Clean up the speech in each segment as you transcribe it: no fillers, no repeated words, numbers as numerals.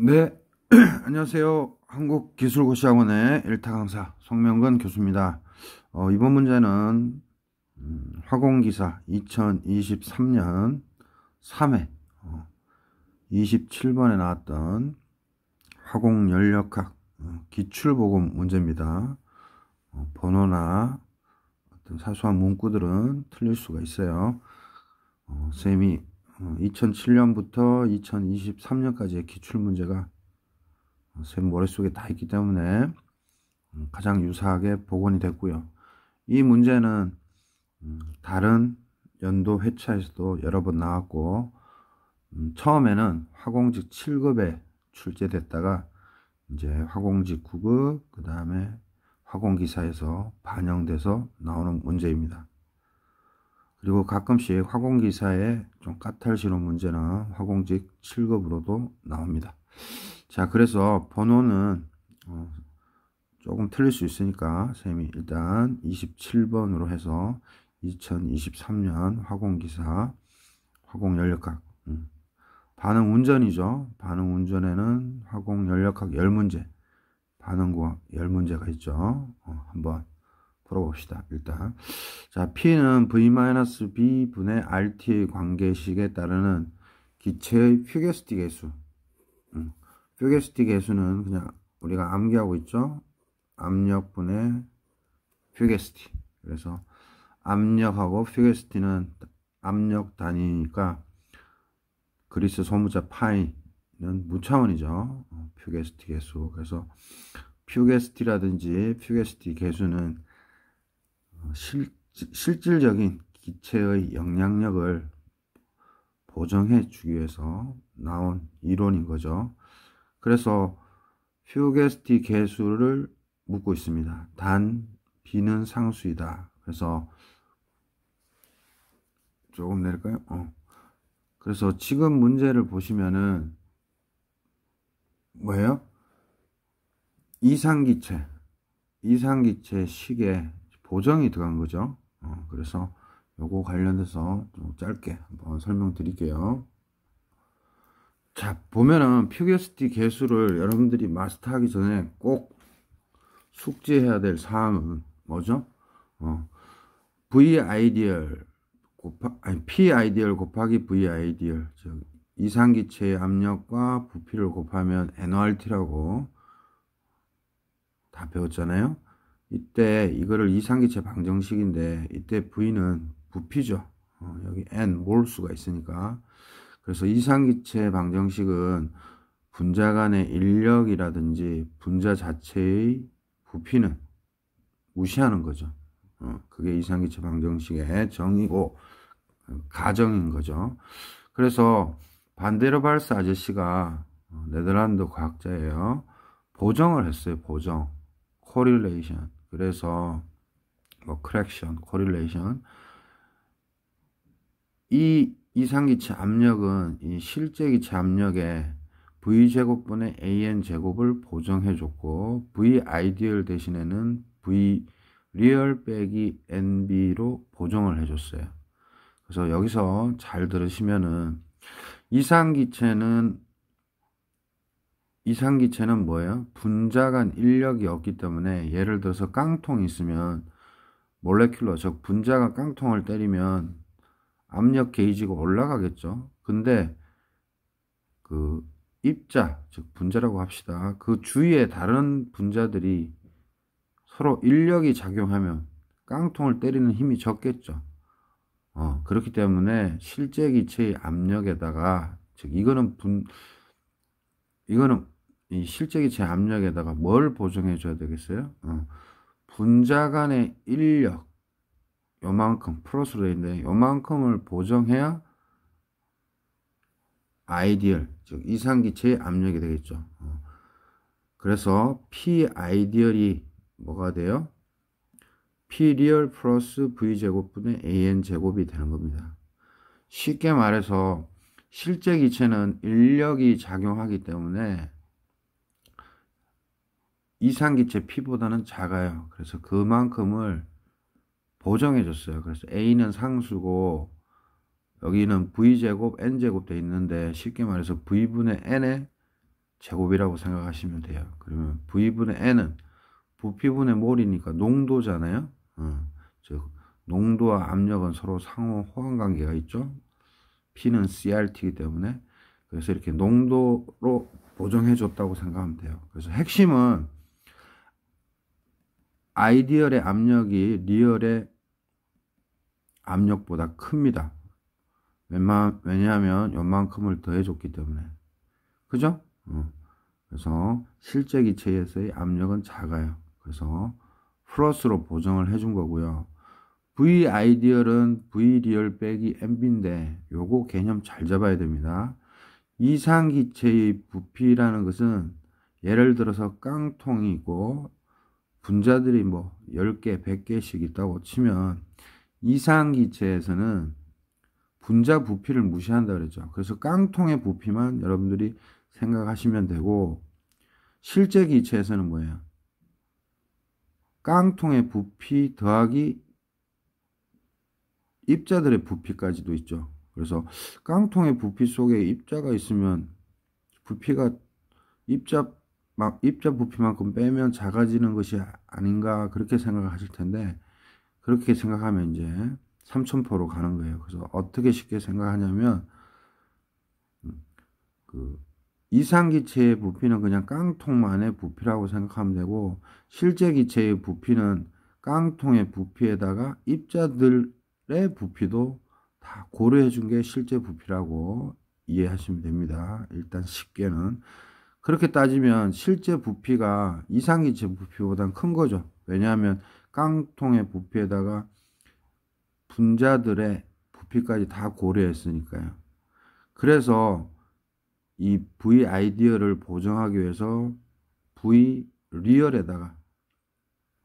네, 안녕하세요. 한국기술고시학원의 일타 강사 송명근 교수입니다. 이번 문제는 화공기사 2023년 3회 27번에 나왔던 화공연력학 기출보금 문제입니다. 번호나 어떤 사소한 문구들은 틀릴 수가 있어요. 쌤이 2007년부터 2023년까지의 기출문제가 쌤 머릿속에 다 있기 때문에 가장 유사하게 복원이 됐고요. 이 문제는 다른 연도 회차에서도 여러 번 나왔고, 처음에는 화공직 7급에 출제됐다가 이제 화공직 9급, 그 다음에 화공기사에서 반영돼서 나오는 문제입니다. 그리고 가끔씩 화공기사에 좀 까탈스러운 문제는 화공직 7급으로도 나옵니다. 자, 그래서 번호는 조금 틀릴 수 있으니까 쌤이 일단 27번으로 해서 2023년 화공기사 화공연력학 반응운전이죠. 반응운전에는 화공연력학 10문제 반응구학 10문제가 있죠. 한번 풀어봅시다. 일단 자, P는 V-B 분의 RT의 관계식에 따르는 기체의 퓨게시티 계수. 퓨게시티 계수는 그냥 우리가 암기하고 있죠. 압력분의 퓨게시티. 그래서 압력하고 퓨게시티는 압력 단위니까 그리스 소문자 파이는 무차원이죠. 퓨게시티 계수. 그래서 퓨게시티라든지 퓨게시티 계수는 실질적인 기체의 영향력을 보정해 주기 위해서 나온 이론인 거죠. 그래서 퓨게시티 계수를 묻고 있습니다. 단 B는 상수이다. 그래서 조금 내릴까요? 그래서 지금 문제를 보시면은 뭐예요? 이상기체 식에 보정이 들어간 거죠. 그래서 요거 관련해서 좀 짧게 한번 설명드릴게요. 자, 보면은 퓨게시티 계수를 여러분들이 마스터하기 전에 꼭 숙지해야 될 사항은 뭐죠? V 아이디얼 P 아이디얼 곱하기 V 아이디얼, 즉 이상기체의 압력과 부피를 곱하면 NORT라고 다 배웠잖아요. 이때 이거를 이상기체 방정식인데 이때 V는 부피죠. 여기 N 몰수가 있으니까. 그래서 이상기체 방정식은 분자 간의 인력이라든지 분자 자체의 부피는 무시하는 거죠. 그게 이상기체 방정식의 정의고 가정인 거죠. 그래서 반데르발스 아저씨가 네덜란드 과학자예요. 보정을 했어요. 보정, 코릴레이션. 그래서 뭐 크랙션, 코릴레이션. 이 이상기체 압력은 이 실제기체 압력에 V제곱분의 AN제곱을 보정해줬고, V 아이디얼 대신에는 V 리얼 빼기 NB로 보정을 해줬어요. 그래서 여기서 잘 들으시면은 이상기체는 뭐예요? 분자 간 인력이 없기 때문에, 예를 들어서 깡통이 있으면 몰레큘러, 즉 분자가 깡통을 때리면 압력 게이지가 올라가겠죠. 근데 그 입자, 즉 분자라고 합시다. 그 주위에 다른 분자들이 서로 인력이 작용하면 깡통을 때리는 힘이 적겠죠. 그렇기 때문에 실제 기체의 압력에다가, 즉 이거는 이 실제 기체 압력에다가 뭘 보정해 줘야 되겠어요? 분자 간의 인력 요만큼 플러스로 되어 있는데 요만큼을 보정해야 아이디얼, 즉 이상기체의 압력이 되겠죠. 그래서 P 아이디얼이 뭐가 돼요? P 리얼 플러스 V 제곱분의 AN 제곱이 되는 겁니다. 쉽게 말해서 실제 기체는 인력이 작용하기 때문에 이상기체 P보다는 작아요. 그래서 그만큼을 보정해 줬어요. 그래서 A는 상수고 여기는 V제곱 N제곱 돼 있는데, 쉽게 말해서 V분의 N의 제곱이라고 생각하시면 돼요. 그러면 V분의 N은 부피분의 몰이니까 농도잖아요. 즉 농도와 압력은 서로 상호 호환 관계가 있죠. P는 CRT이기 때문에. 그래서 이렇게 농도로 보정해 줬다고 생각하면 돼요. 그래서 핵심은 아이디얼의 압력이 리얼의 압력보다 큽니다. 왜냐하면 요만큼을 더해 줬기 때문에. 그죠? 그래서 실제 기체에서의 압력은 작아요. 그래서 플러스로 보정을 해준 거고요. V 아이디얼은 V 리얼 빼기 MB인데 요거 개념 잘 잡아야 됩니다. 이상기체의 부피라는 것은 예를 들어서 깡통이 있고 분자들이 뭐 10개, 100개씩 있다고 치면 이상기체에서는 분자 부피를 무시한다 그랬죠. 그래서 깡통의 부피만 여러분들이 생각하시면 되고, 실제 기체에서는 뭐예요? 깡통의 부피 더하기 입자들의 부피까지도 있죠. 그래서 깡통의 부피 속에 입자가 있으면 부피가 입자 부피만큼 빼면 작아지는 것이 아닌가 그렇게 생각하실 텐데, 그렇게 생각하면 이제 삼천포로 가는 거예요. 그래서 어떻게 쉽게 생각하냐면 그 이상기체의 부피는 그냥 깡통만의 부피라고 생각하면 되고, 실제 기체의 부피는 깡통의 부피에다가 입자들의 부피도 다 고려해 준 게 실제 부피라고 이해하시면 됩니다. 일단 쉽게는. 그렇게 따지면 실제 부피가 이상기체 부피보다는 큰 거죠. 왜냐하면 깡통의 부피에다가 분자들의 부피까지 다 고려했으니까요. 그래서 이 V 아이디어를 보정하기 위해서 V 리얼에다가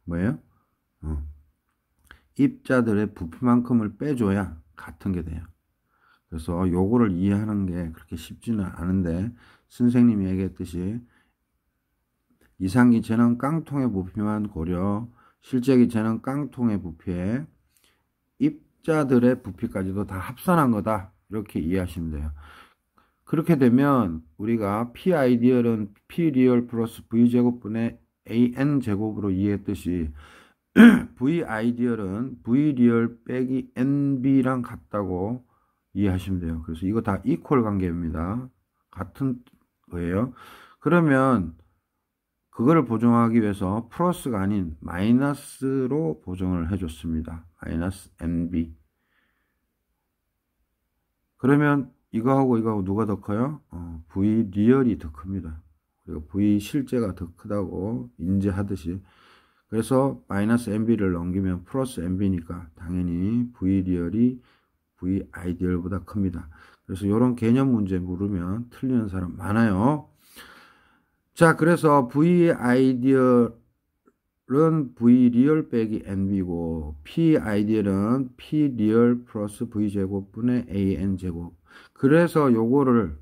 뭐예요? 입자들의 부피만큼을 빼줘야 같은 게 돼요. 그래서 요거를 이해하는 게 그렇게 쉽지는 않은데, 선생님이 얘기했듯이 이상기체는 깡통의 부피만 고려, 실제 기체는 깡통의 부피에 입자들의 부피까지도 다 합산한 거다, 이렇게 이해하시면 돼요. 그렇게 되면 우리가 P 아이디얼은 P 리얼 플러스 V 제곱분의 AN 제곱으로 이해했듯이 V 아이디얼은 V 리얼 빼기 NB랑 같다고 이해하시면 돼요. 그래서 이거 다 이퀄 관계입니다. 같은 거예요. 그러면 그거를 보정하기 위해서 플러스가 아닌 마이너스로 보정을 해줬습니다. 마이너스 NB. 그러면 이거하고 이거하고 누가 더 커요? V 리얼이 더 큽니다. 그리고 V 실제가 더 크다고 인지하듯이. 그래서 마이너스 NB를 넘기면 플러스 NB니까 당연히 V 리얼이 V 아이디얼보다 큽니다. 그래서 이런 개념 문제 물으면 틀리는 사람 많아요. 자, 그래서 V 아이디얼은 V 리얼 빼기 NB고, P 아이디얼은 P 리얼 플러스 V 제곱분의 AN 제곱. 그래서 요거를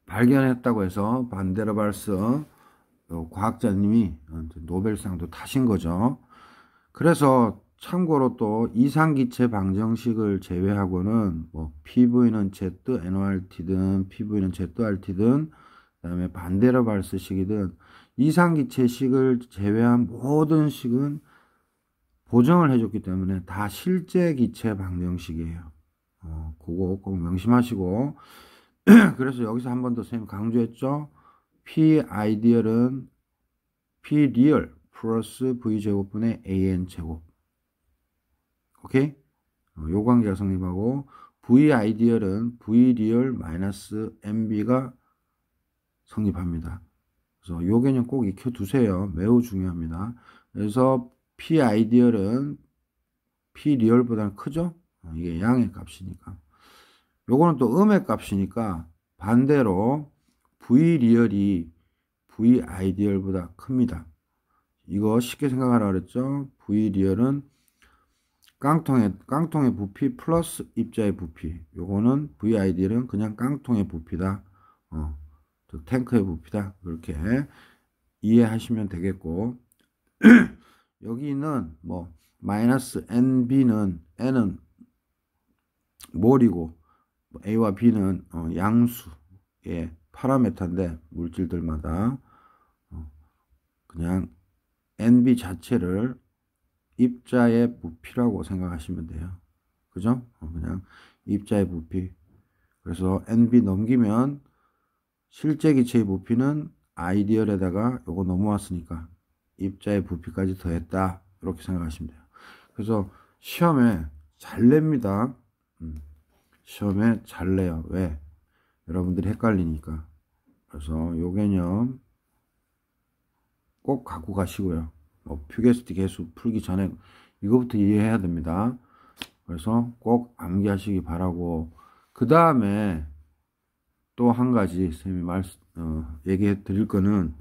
발견했다고 해서 반데르발스 과학자님이 노벨상도 타신 거죠. 그래서 참고로 또 이상기체 방정식을 제외하고는 뭐 PV는 ZNORT든 PV는 ZRT든 그다음에 반데르발스식이든 이상기체식을 제외한 모든 식은 보정을 해줬기 때문에 다 실제 기체 방정식이에요. 그거 꼭 명심하시고. 그래서 여기서 한 번 더 선생님 강조했죠. P 아이디얼은 P 리얼 플러스 V 제곱분의 AN 제곱. 오케이? 요 관계가 성립하고, V 아이디얼은 V 리얼 마이너스 MB가 성립합니다. 그래서 요 개념 꼭 익혀두세요. 매우 중요합니다. 그래서 P 아이디얼은 P 리얼보다는 크죠? 이게 양의 값이니까. 요거는 또 음의 값이니까 반대로 V 리얼이 V 아이디얼보다 큽니다. 이거 쉽게 생각하라 그랬죠? V 리얼은 깡통의 부피 플러스 입자의 부피. 요거는 V 아이디얼은 그냥 깡통의 부피다. 즉 탱크의 부피다. 그렇게 이해하시면 되겠고, 여기는 뭐 마이너스 NB는 N은 몰이고 A와 B는 양수의 파라메타인데 물질들마다 그냥 NB 자체를 입자의 부피라고 생각하시면 돼요. 그죠? 그냥 입자의 부피. 그래서 NB 넘기면 실제 기체의 부피는 아이디얼에다가 요거 넘어왔으니까 입자의 부피까지 더했다. 이렇게 생각하시면 돼요. 그래서 시험에 잘 냅니다. 시험에 잘 내요. 왜? 여러분들이 헷갈리니까. 그래서 요 개념 꼭 갖고 가시고요. 퓨게스티 계수 풀기 전에 이거부터 이해해야 됩니다. 그래서 꼭 암기하시기 바라고, 그 다음에 또 한 가지 선생님이 얘기해 드릴 거는,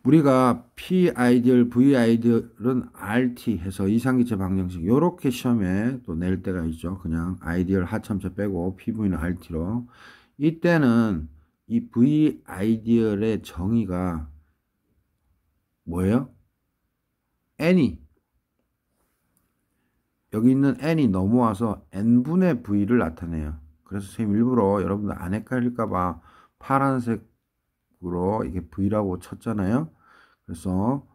우리가 P 아이디얼, V 아이디얼은 RT 해서 이상기체 방정식 요렇게 시험에 또 낼 때가 있죠. 그냥 아이디얼 하참체 빼고 PV는 RT로. 이때는 이 V 아이디얼의 정의가 뭐예요? N이, 여기 있는 N이 넘어와서 N분의 V를 나타내요. 그래서 선생님 일부러 여러분들 안 헷갈릴까봐 파란색으로 이게 V라고 쳤잖아요. 그래서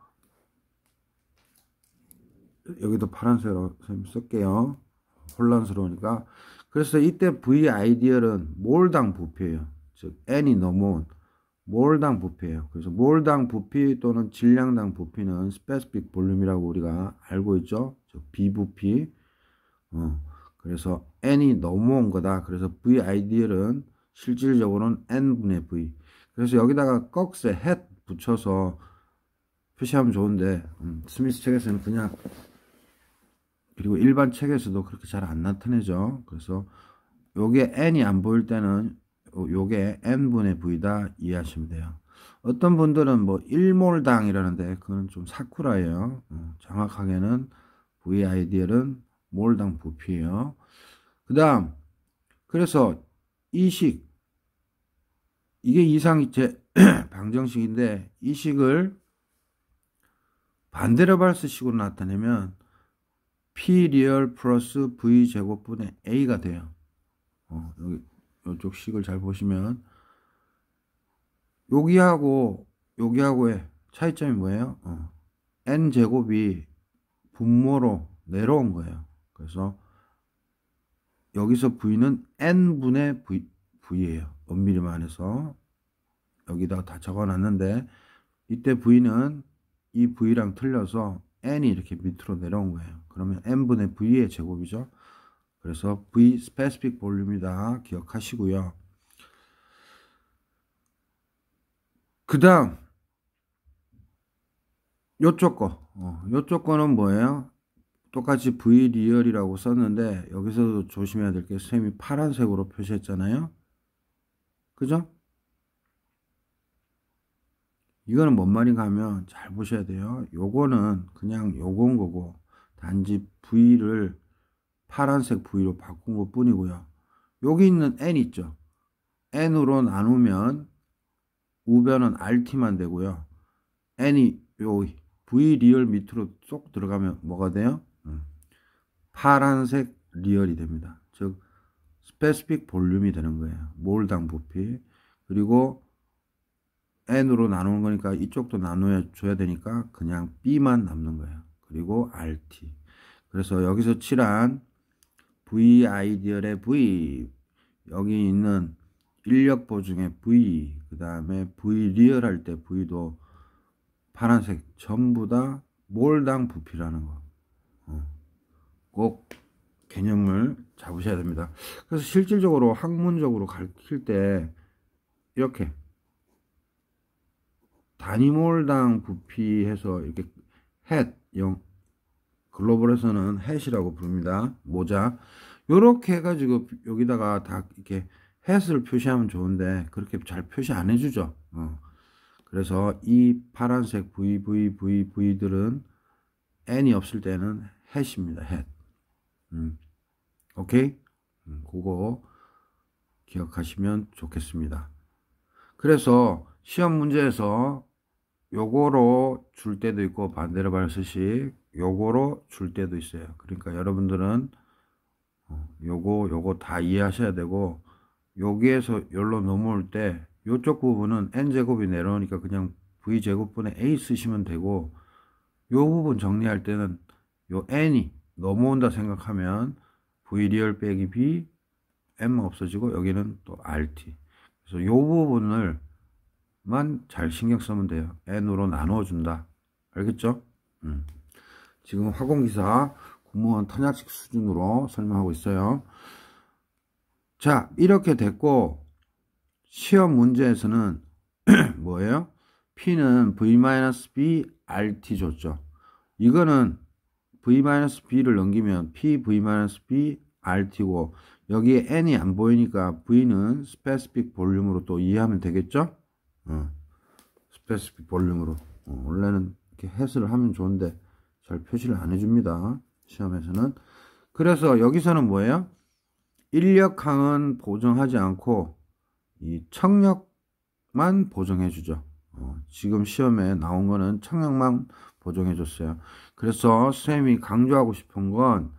여기도 파란색으로 선생님 쓸게요. 혼란스러우니까. 그래서 이때 V 아이디얼은 몰당 부피예요. 즉 N이 넘어온 몰당 부피예요. 그래서 몰당 부피 또는 질량당 부피는 스페시픽 볼륨이라고 우리가 알고 있죠. 즉 비부피. 그래서 N이 넘어온 거다. 그래서 V 아이디얼은 실질적으로는 N분의 V. 그래서 여기다가 꺽쇠 head 붙여서 표시하면 좋은데, 스미스 책에서는 그냥, 그리고 일반 책에서도 그렇게 잘 안 나타내죠. 그래서 요게 N이 안 보일 때는 요게 N분의 V다 이해하시면 돼요. 어떤 분들은 뭐 1몰당 이라는데 그건 좀 사쿠라예요. 정확하게는 V 아이디얼은 몰당 부피예요. 그 다음, 그래서 이식, 이게 이상기체 방정식인데 이 식을 반데르발스 식으로 나타내면 P 리얼 플러스 V 제곱분의 A가 돼요. 여기 이쪽 식을 잘 보시면 여기하고의 차이점이 뭐예요? N 제곱이 분모로 내려온 거예요. 그래서 여기서 V는 N분의 V예요. 엄밀히만 해서 여기다가 다 적어놨는데 이때 V는 이 V랑 틀려서 N이 이렇게 밑으로 내려온 거예요. 그러면 N분의 V의 제곱이죠. 그래서 V 스페시픽 볼륨이다 기억하시고요. 그 다음 요쪽 거는 뭐예요? 똑같이 V 리얼이라고 썼는데 여기서도 조심해야 될 게 선생님이 파란색으로 표시했잖아요. 그죠? 이거는 뭔 말인가 하면 잘 보셔야 돼요. 요거는 그냥 요건 거고 단지 V를 파란색 V로 바꾼 것 뿐이고요. 여기 있는 N 있죠. N으로 나누면 우변은 RT만 되고요. N이 요 V 리얼 밑으로 쏙 들어가면 뭐가 돼요? 파란색 리얼이 됩니다. 즉 스페시픽 볼륨이 되는 거예요. 몰당 부피. 그리고 N으로 나누는 거니까 이쪽도 나눠줘야 되니까 그냥 B만 남는 거예요. 그리고 RT. 그래서 여기서 칠한 V 아이디얼의 V, 여기 있는 인력 보증의 V, 그 다음에 V 리얼 할 때 V도 파란색 전부 다 몰당 부피라는 거. 꼭 개념을 잡으셔야 됩니다. 그래서 실질적으로 학문적으로 가르칠 때 이렇게 단위몰당 부피해서 이렇게 햇, 글로벌에서는 햇이라고 부릅니다. 모자. 요렇게 해가지고 여기다가 다 이렇게 햇을 표시하면 좋은데 그렇게 잘 표시 안 해주죠. 그래서 이 파란색 V들은 N이 없을 때는 햇입니다. 햇. 오케이? 그거 기억하시면 좋겠습니다. 그래서 시험 문제에서 요거로 줄 때도 있고 반데르발스식 요거로 줄 때도 있어요. 그러니까 여러분들은 요거 다 이해하셔야 되고, 여기에서 여기로 넘어올 때 요쪽 부분은 n제곱이 내려오니까 그냥 v제곱분의 a 쓰시면 되고, 요 부분 정리할 때는 요 n이 넘어온다 생각하면 v리얼 빼기 b, m은 없어지고 여기는 또 rt. 그래서 요 부분을 만 잘 신경 쓰면 돼요. n으로 나누어 준다. 알겠죠? 지금 화공기사 공무원 탄약식 수준으로 설명하고 있어요. 자, 이렇게 됐고, 시험 문제에서는 뭐예요? P는 V-B RT 줬죠. 이거는 V-B를 넘기면 P V-B RT고, 여기에 N이 안 보이니까 V는 스페시픽 볼륨으로 또 이해하면 되겠죠? 스페시픽 볼륨으로. 원래는 이렇게 해설을 하면 좋은데 잘 표시를 안 해줍니다. 시험에서는. 그래서 여기서는 뭐예요? 인력항은 보정하지 않고 이 청력만 보정해 주죠. 지금 시험에 나온 거는 청력만 보정해 줬어요. 그래서 선생님이 강조하고 싶은 건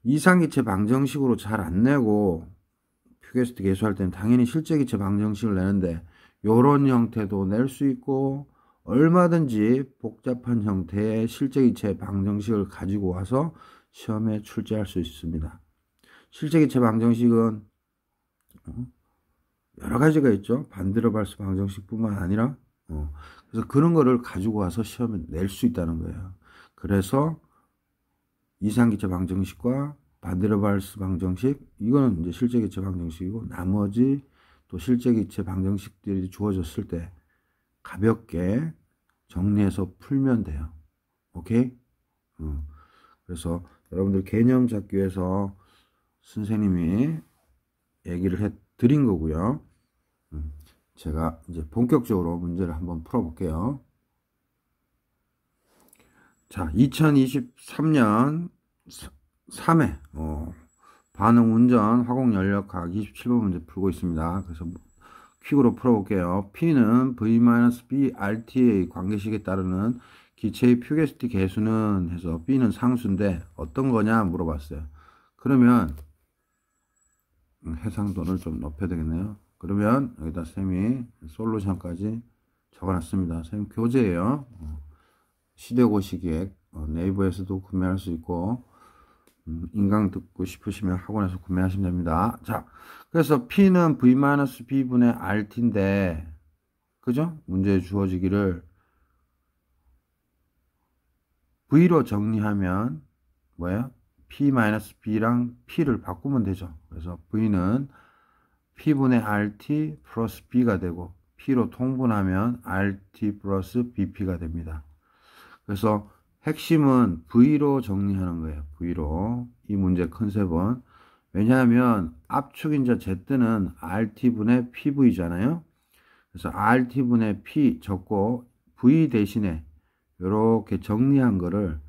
이상기체 방정식으로 잘 안 내고 퓨게스트 계수할 때는 당연히 실제기체 방정식을 내는데 요런 형태도 낼 수 있고 얼마든지 복잡한 형태의 실제기체 방정식을 가지고 와서 시험에 출제할 수 있습니다. 실제기체 방정식은 여러 가지가 있죠. 반드러발스 방정식 뿐만 아니라 그래서 그런 거를 가지고 와서 시험에 낼 수 있다는 거예요. 그래서 이상기체 방정식과 반드러발스 방정식, 이거는 이제 실제기체 방정식이고, 나머지 또 실제기체 방정식들이 주어졌을 때 가볍게 정리해서 풀면 돼요. 오케이? 그래서 여러분들 개념 잡기 위해서 선생님이 얘기를 해 드린 거고요. 제가 이제 본격적으로 문제를 한번 풀어 볼게요. 자, 2023년 3회 반응 운전 화공 연력학 27번 문제 풀고 있습니다. 그래서 퀵으로 풀어 볼게요. P는 V-B RT의 관계식에 따르는 기체의 퓨게스티 계수는 해서 B는 상수인데 어떤 거냐 물어봤어요. 그러면 해상도를 좀 높여야 되겠네요. 그러면 여기다 쌤이 솔루션까지 적어놨습니다. 쌤 교재예요. 시대고시기획 네이버에서도 구매할 수 있고 인강 듣고 싶으시면 학원에서 구매하시면 됩니다. 자, 그래서 P는 V-B분의 RT인데 그죠? 문제에 주어지기를 V로 정리하면 뭐예요? P-B랑 P를 바꾸면 되죠. 그래서 V는 P분의 RT 플러스 B가 되고 P로 통분하면 RT 플러스 BP가 됩니다. 그래서 핵심은 V로 정리하는 거예요. V로. 이 문제 컨셉은. 왜냐하면 압축인자 Z는 RT분의 PV잖아요. 그래서 RT분의 P 적고 V 대신에 이렇게 정리한 거를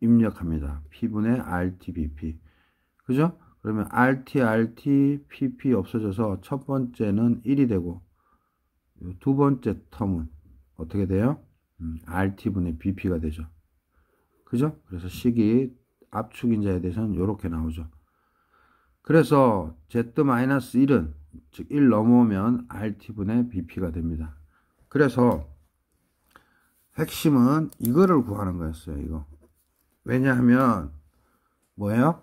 입력합니다. P분의 RT, BP. 그죠? 그러면 RT, PP 없어져서 첫 번째는 1이 되고 두 번째 텀은 어떻게 돼요? RT분의 BP가 되죠. 그죠? 그래서 식이 압축인자에 대해서는 이렇게 나오죠. 그래서 Z-1은 즉 1 넘어오면 RT분의 BP가 됩니다. 그래서 핵심은 이거를 구하는 거였어요. 이거. 왜냐하면 뭐예요?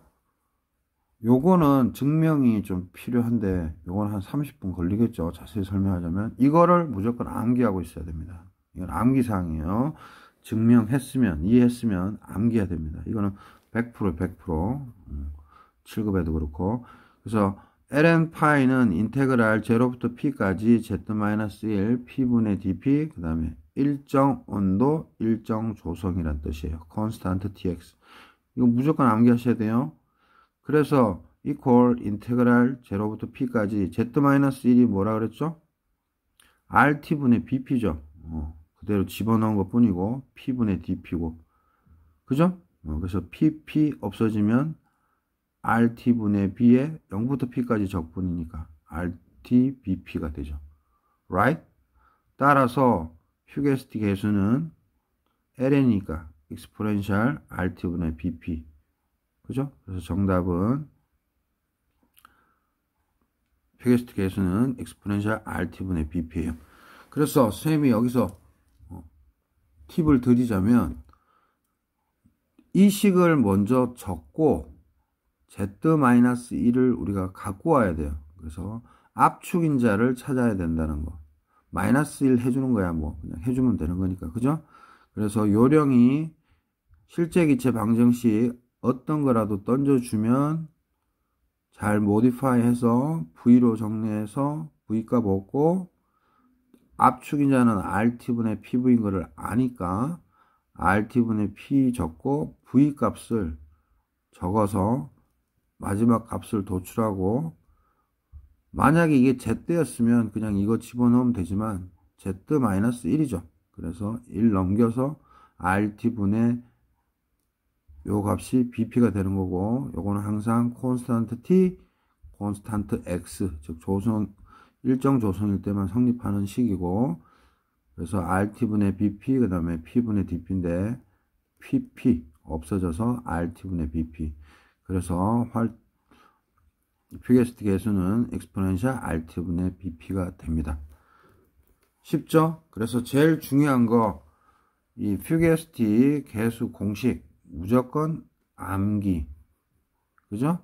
요거는 증명이 좀 필요한데 요건 한 30분 걸리겠죠. 자세히 설명하자면 이거를 무조건 암기하고 있어야 됩니다. 이건 암기사항이에요. 증명했으면 이해했으면 암기해야 됩니다. 이거는 100% 100% 7급에도 그렇고. 그래서 ln 파이는 인테그랄 0부터 p까지 z-1 p분의 dp 그 다음에 일정 온도 일정 조성이란 뜻이에요. constant tx. 이거 무조건 암기하셔야 돼요. 그래서 equal 인테그랄 0부터 p까지 z-1이 뭐라 그랬죠? rt분의 bp죠. 그대로 집어넣은 것 뿐이고 p분의 dp고. 그죠? 그래서 pp 없어지면 rt분의 b에 0부터 p까지 적분이니까 rt bp가 되죠. right? 따라서 휴게스티 계수는 ln이니까 exponential rt분의 bp. 그죠? 그래서 정답은 퓨게시티 계수는 exponential RT분의 BP예요. 그래서 선생님이 여기서 팁을 드리자면 이 식을 먼저 적고 Z-1을 우리가 갖고 와야 돼요. 그래서 압축인자를 찾아야 된다는 거. 마이너스 1 해주는 거야. 뭐 그냥 해주면 되는 거니까. 그죠? 그래서 요령이 실제 기체 방정식 어떤 거라도 던져주면 잘 모디파이 해서 V로 정리해서 V값 얻고 압축인자는 RT분의 PV인 거를 아니까 RT분의 P 적고 V값을 적어서 마지막 값을 도출하고, 만약에 이게 Z였으면 그냥 이거 집어넣으면 되지만 Z-1이죠. 그래서 1 넘겨서 RT분의 요 값이 BP가 되는 거고, 요거는 항상 콘스탄트 T, 콘스탄트 X, 즉 일정 조성일 때만 성립하는 식이고, 그래서 RT분의 BP, 그 다음에 P분의 DP인데 PP 없어져서 RT분의 BP. 그래서 퓨게시티 계수는 exponential RT분의 BP가 됩니다. 쉽죠? 그래서 제일 중요한 거, 이 퓨게시티 계수 공식 무조건 암기, 그죠?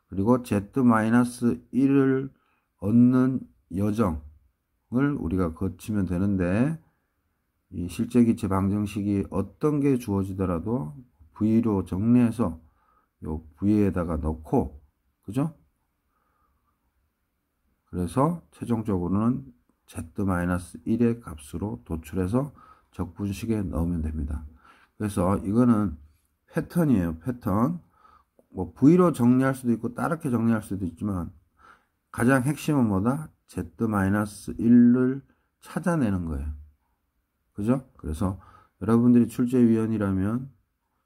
그리고 Z-1을 얻는 여정을 우리가 거치면 되는데, 이 실제 기체 방정식이 어떤 게 주어지더라도 V로 정리해서 요 V에다가 넣고, 그죠? 그래서 최종적으로는 Z-1의 값으로 도출해서 적분식에 넣으면 됩니다. 그래서 이거는 패턴이에요. 패턴. 뭐 V로 정리할 수도 있고 다르게 정리할 수도 있지만 가장 핵심은 뭐다? Z-1을 찾아내는 거예요. 그죠? 그래서 여러분들이 출제위원이라면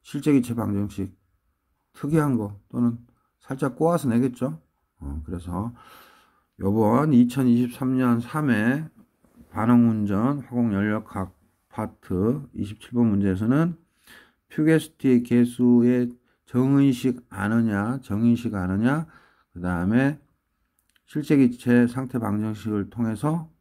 실제기체 방정식 특이한 거 또는 살짝 꼬아서 내겠죠? 그래서 요번 2023년 3회 반응운전 화공연력학 파트 27번 문제에서는 퓨게시티 계수의 정의식 아느냐, 정의식 아느냐, 그 다음에 실제기체 상태 방정식을 통해서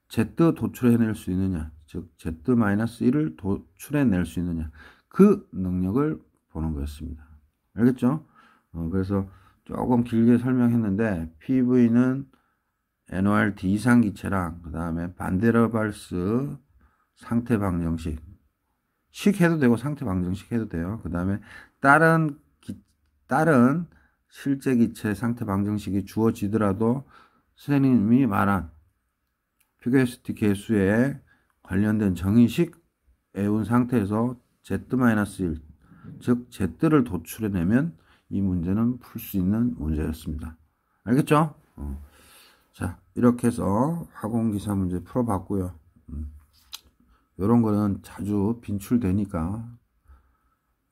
Z 도출해낼 수 있느냐, 즉 Z-1을 도출해낼 수 있느냐, 그 능력을 보는 거였습니다. 알겠죠? 그래서 조금 길게 설명했는데 PV는 NORT 이상 기체랑 그 다음에 반데르발스 상태 방정식 식 해도 되고 상태 방정식 해도 돼요. 그 다음에 다른 실제 기체 상태 방정식이 주어지더라도 선생님이 말한 퓨게시티 계수에 관련된 정의식 외운 상태에서 Z-1, 즉 Z를 도출해내면 이 문제는 풀 수 있는 문제였습니다. 알겠죠? 자, 이렇게 해서 화공기사 문제 풀어봤고요. 이런 거는 자주 빈출되니까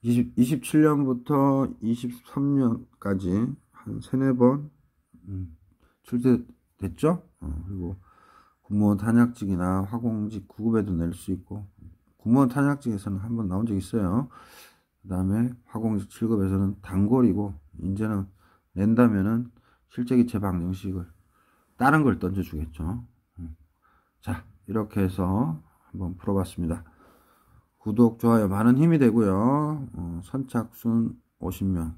27년부터 23년까지 한 3-4번 출제됐죠? 그리고 군무원 탄약직이나 화공직 9급에도 낼 수 있고, 군무원 탄약직에서는 한번 나온 적 있어요. 그 다음에 화공직 7급에서는 단골이고, 이제는 낸다면은 실제기체 방정식을 다른 걸 던져주겠죠. 자, 이렇게 해서 한번 풀어봤습니다. 구독, 좋아요 많은 힘이 되고요. 선착순 50명.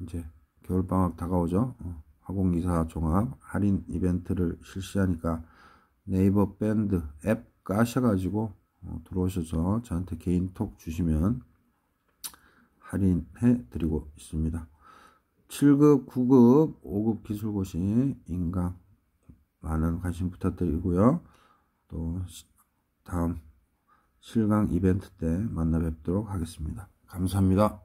이제 겨울방학 다가오죠. 화공기사 종합 할인 이벤트를 실시하니까 네이버 밴드 앱 까셔가지고 들어오셔서 저한테 개인톡 주시면 할인해 드리고 있습니다. 7급, 9급, 5급 기술고시 인강 많은 관심 부탁드리고요. 또 다음 실강 이벤트 때 만나 뵙도록 하겠습니다. 감사합니다.